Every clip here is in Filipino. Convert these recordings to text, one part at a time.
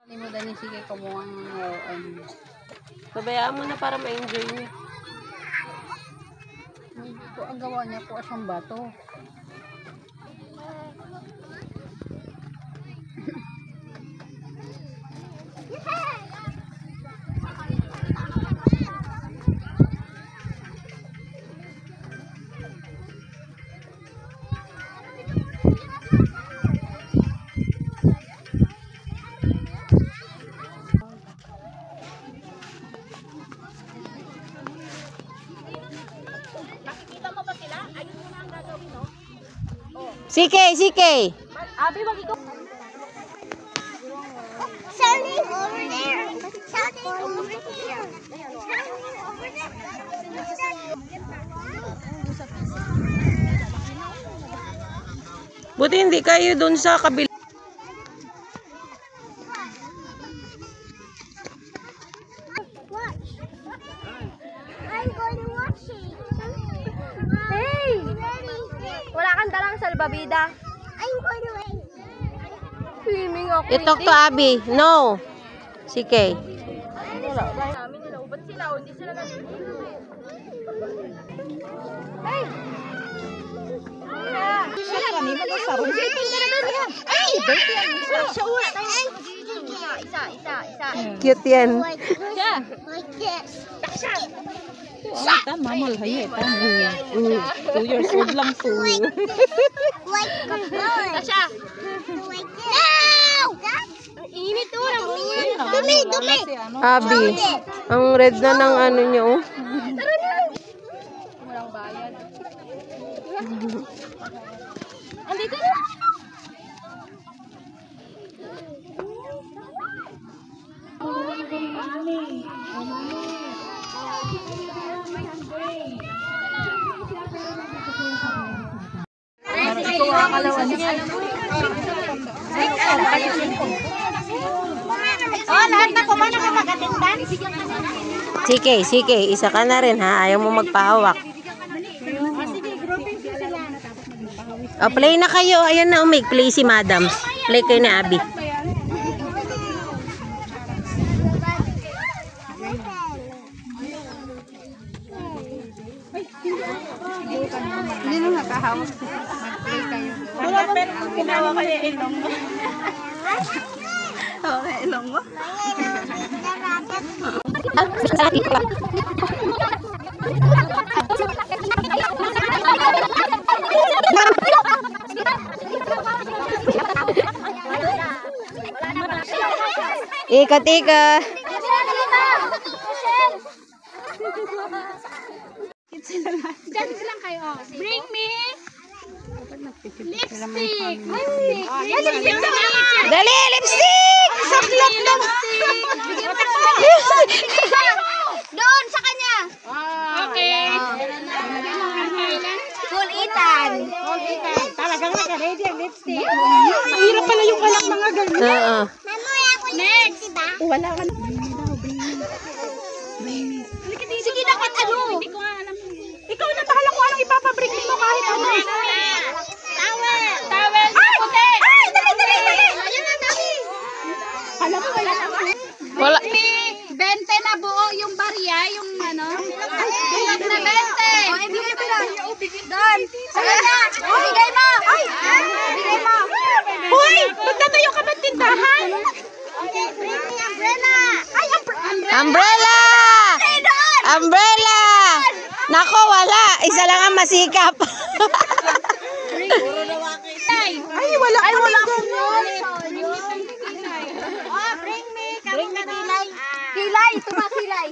Kalimutan niya sige kumuhang Pabayaan mo na para ma-enjoy niya. ito ang gawa niya po asang bato. CK! Abi, wag ikaw. Something over there. Something over here. Something over there. Buti hindi kayo dun sa kabila. Watch. I'm going to watch it. Hey! Wala kang dalang salbabida. I'm going to wait. Swimming ako. I-talk to Abby. No. CK. Wala. Namin nila. Ba't sila? Hindi sila naliligo. Hey! Sila kami mag-usarong. Ay! Dirty yan. Isa. Cute yan. Like this. Mamal, hayo. 2 years old lang to. Like a bird. Tasha! Like this. No! Init to. Dumi. Abby. Ang red na ng ano niya, oh. Walang bayad. Andito na. Oh, lahat na kumain na kapagatindan. CK, isa ka na rin, ha? Ayaw mo magpahawak. Oh, play na kayo. Ayan na, umig. Play si Madams. Play kayo ni Abby. Hindi nung nakahawak. Mag-play kayo. Wala pa ginawa kayo ilong mo. Okay, ilong mo. Ika-tika. Diyan lang kayo. Bring me lipstick. Dali, lipstick! Saklat lang. Doon sa kanya. Okay. Cool Ethan. Talagang naka-ready ang lipstick. Mahirap pala yung walang mga ganyan. Oo. Mamoy ako next. Diba? Wala ka na. Sige na, kahit ano. Hindi ko nga alam. Ikaw na bahala kung anong ipapabring mo kahit ano. Towel. Towel. Okay. Ay, dali. Ayun na, dali. Alam mo, wala naman. Wala. 20 na buo yung barya, yung ano. Buwag na 20. O, ibigay mo lang. Doon. Sige na. O, bigay mo. Ay, bigay mo. Hoy! Magtatayo ka ba't tindahan? Okay, bring me umbrella. Ay, Umbrella! Umbrella! Nako, wala. Isa lang ang masikap. Ay, wala. Ay, wala. Oh, bring me. Bring me kilay. Kilay, ito ba kilay?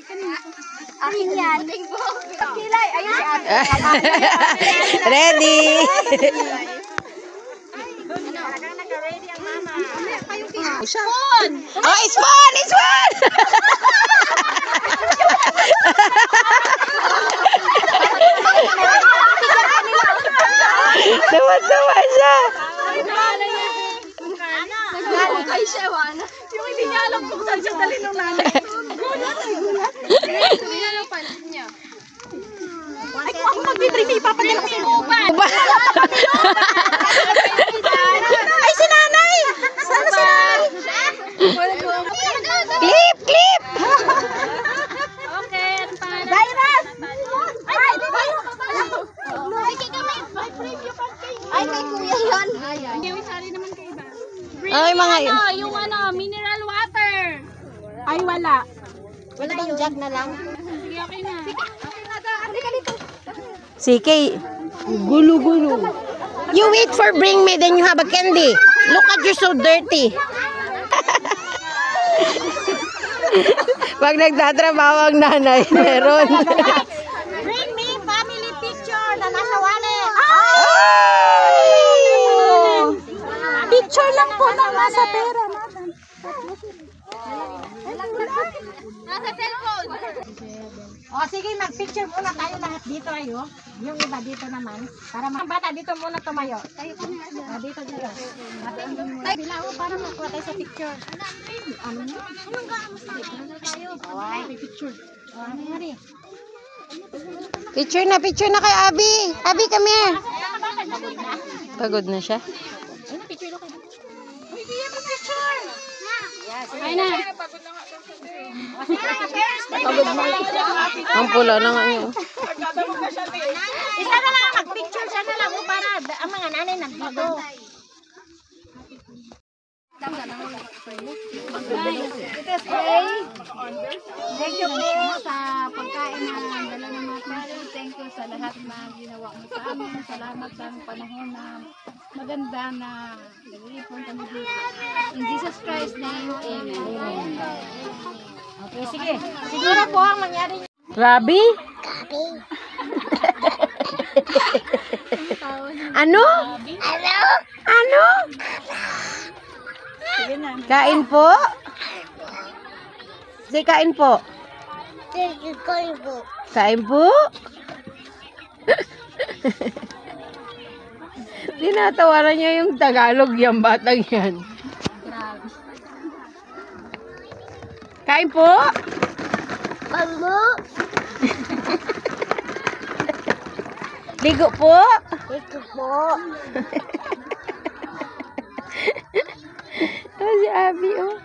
Akin yan. Kilay, ayun si ate. Ready? Talagang naka-ready ang mama. Spoon! Oh, spoon! Tawa-tawa siya. Nagalit ay siya, Wana. Yung hindi niya alam kung saan siya dali ng nanay. Gulat. Hindi niya yung pansin niya. Ay, kung ako mag-3, may ipapadala ko sa uban. Ay, kay kuya yan. Ay, mga yun. Yung mineral water. Ay, wala. Wala yung jug na lang. Sige, okay na. Halika dito. CK, gulo-gulo. You wait for bring me, then you have a candy. Look at you so dirty. Pag nagtatrabaho ang nanay, meron. Bring me family picture na nasa wallet. Picture lang po ng nasa pera. Nasa cellphone. O sige, mag-picture muna tayo lahat dito ayo. Yung iba dito naman. Para mga bata dito muna tumayo. O, dito. Bilao para makuha tayo sa picture. Ano mo? Ay, picture. O, ano yari? Picture na kay Abby. Abby, come here. Pagod na siya. Ay na. Ang pula na nga niyo. Isa na lang, mag-picture siya na lang para ang mga nanay nandito. Thank you po sa pagkain na dala ng mga pare. Thank you sa lahat na ginawa mo sa amin. Salamat sa panahon na maganda na nag-iipon kami dito. In Jesus Christ's name, Amen. Okay, sige. Siguro po ang mangyari. Rabi? Ano? Ano? Kain po? Sige, kain po. Kain po? Tinatawaran niya yung Tagalog yung batang yan. Kain po? Ligo po? Ito po. Ito si Abby, oh.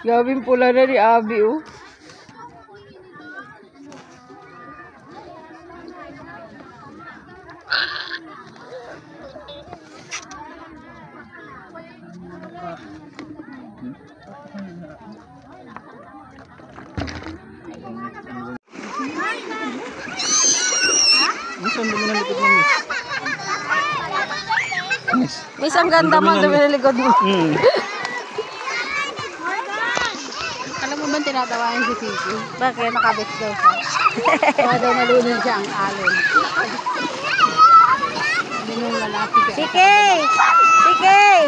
Gabing pula na ni Abby, oh. Miss, ang ganda mo, dumi na likod mo. Alam mo ba tinatawain si Sisi? Bakit? Nakabit daw siya. Kaya daw nalunod siya ang alon. Yun yung lalaki siya. Sikay! Sikay!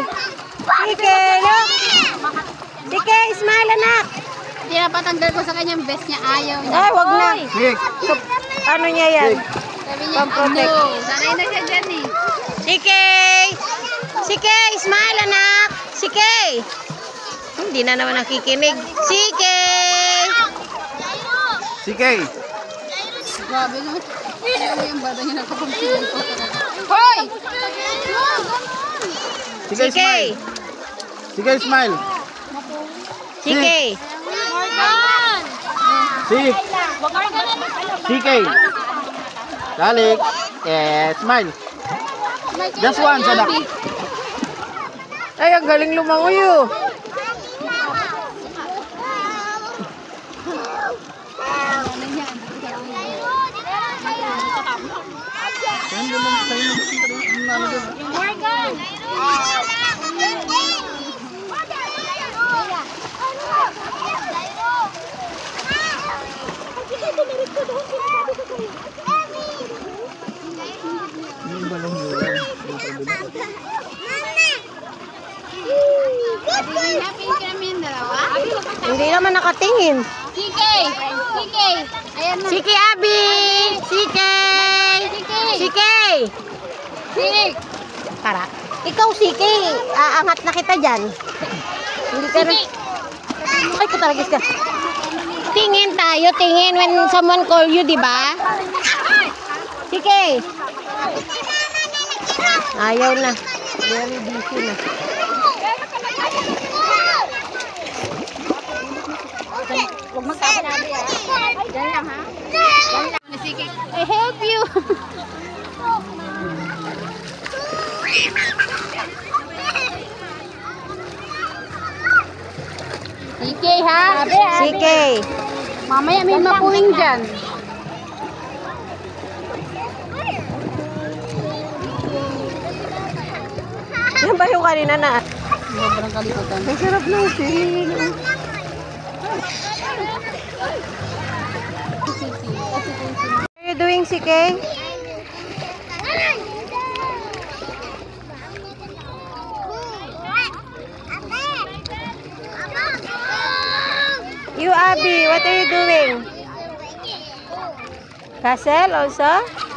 Sikay, look! Sikay, smile, anak! Hindi na patanggal ko sa kanyang best niya. Ayaw niya. Ay, wag na. So, ano niya yan? Sabi niya, Pang-protect. sanay na siya dyan eh. Sikay! Sikay, smile, anak! Sikay! Hindi na naman nakikinig. Sikay! Sikay! Grabe naman. Ayaw mo yung bata niya nagpapagsilan ko talaga. Hoy! Sikay, Sikay! smile! Sikay, smile! Sikay! Sik! Sikay! Dalik! Smile! Just once, anak! Ay, ang galing lumangoy, oh. Morgan! Happy kami yung dalawa. Hindi naman nakatingin. Sikay! Sikay! Ayan na. Sikay, Abby! Sikay! Sikay! Sikay! Sik! Tara. Ikaw, Sikay. Aangat na kita dyan. Hindi ka rin. Ay, katalagis ka. Tingin tayo, tingin when someone call you, di ba? Sikay. Ayaw na. Very busy na. Huwag magkakalabi ah. Diyan lang ha. Diyan lang. Sige. I help you. Sige ha. Sige. Mamaya may mapuwing dyan. Yan ba yung kanina na? Sobrang kalikutan. Ang sarap ng sili. What are you doing, CK? You, Abby, what are you doing? Castle also?